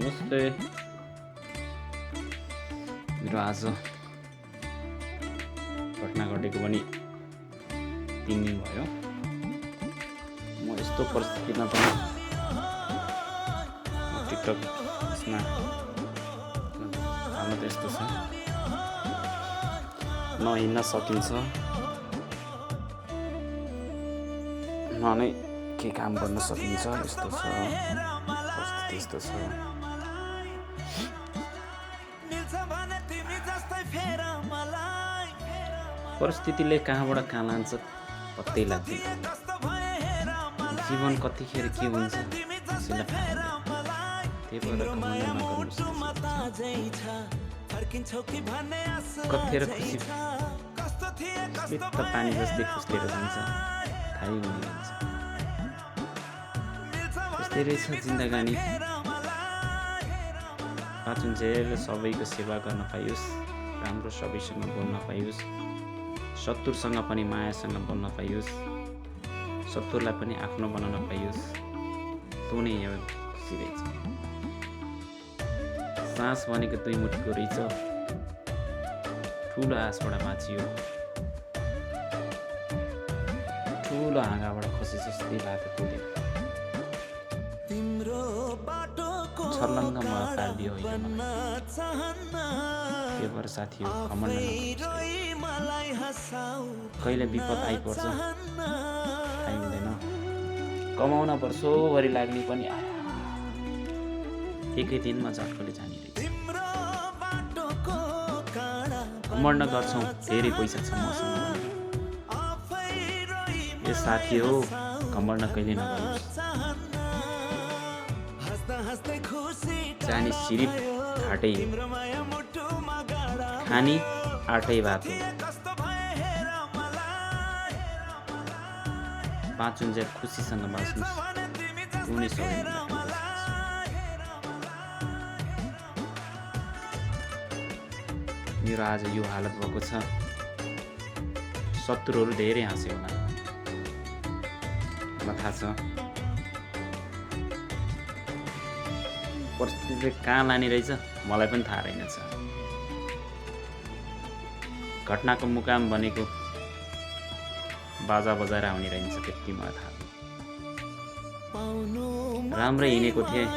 नमस्ते। मेरो आज घटना घटेको पनि 3 दिन भयो। म यस्तो परिस्थितिमा पनि टिकटकमा हाल्नु त यस्तो छ, न हिँड्न सकिन्छ न नै के काम गर्न सकिन्छ। यस्तो छ परिस्थिति, यस्तो छ। परिस्थितिले कहाँबाट कहाँ लान्छ पत्तै लाग्दैन। जीवन कतिखेर के हुन्छ त्यसैलाई थाहा हुँदैन। त्यही भएर घमण्ड नगर्नुहोस्। कतिखेर खुसी पानी जस्तै फुस्लिएर जान्छ, थाहै हुने हुन्छ। त्यस्तै रहेछ जिन्दगानी। बाँचुन्जेल सबैको सेवा गर्न पाइयोस्, राम्रो सबैसँग बोल्न पाइयोस्, शत्रुसँग पनि मायासँग बोल्न पाइयोस्, शत्रुलाई पनि आफ्नो बनाउन पाइयोस्। त्यो नै यहाँ खुसी रहेछ। सास भनेको 2 मुठीको रहेछ, ठुलो आँसबाट बाँचियो, ठुलो हाँगाबाट खसे जस्तै लाग्यो त्यो दिन। छर्लङ्ग मलाई पारिदियो होइन, त्यो भएर साथी हो घमण्ड नगर्नुहोस्। कहिले विपद आइपर्छ थाहै हुँदैन। कमाउन वर्षौभरि लाग्ने पनि एकै दिनमा झट्कले जाने रहेछ। घमण्ड गर्छौँ धेरै पैसा छ मसँग भनेर। ए साथी हो घमण्ड कहिले नगर्नुहोस्। जानी सिरिप घाटै खानी आटै भात हो। बाँचुन्जेल खुसीसँग बाँच्नुहोस्, कुनै सबैभन्दा ठुलो चिज। मेरो आज यो हालत भएको छ, शत्रुहरू धेरै हाँस्यो होला, मलाई थाहा छ। परिस्थितिले कहाँ लाने रहेछ मलाई पनि थाहा रहेनछ। घटनाको मुकाम भनेको बाजा बजाएर आउने रहेछ, त्यति मलाई थाहा। राम्रै हिँडेको थिएँ,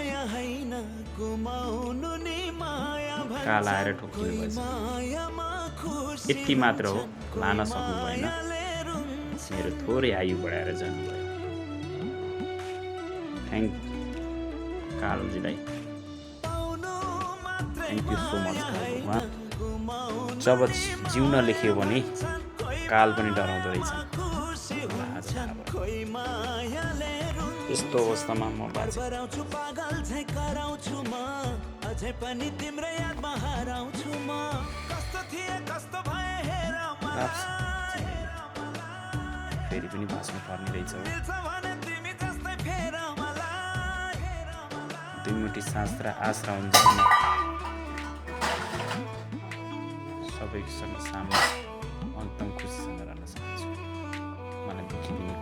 काल आएर ठोकिनु भएछ। यति मात्र हो, लान सक्नु भएन। मेरो थोरै आयु बढाएर जानुभयो। थ्याङ्क कालजीलाई, थ्याङ्क यू सो मच कालको। जब जिउन लेख्यो भने काल पनि डराउँदो रहेछ। यस्तो अवस्थामा म बाँचे। फेरि पनि बाँच्नु पर्ने रहेछ। 2 मुठी सास र आश र अन्जानमा सबैसँग सामु एकदम खुसीसँग रहन चाहन्छु। मलाई दुःखी दिनु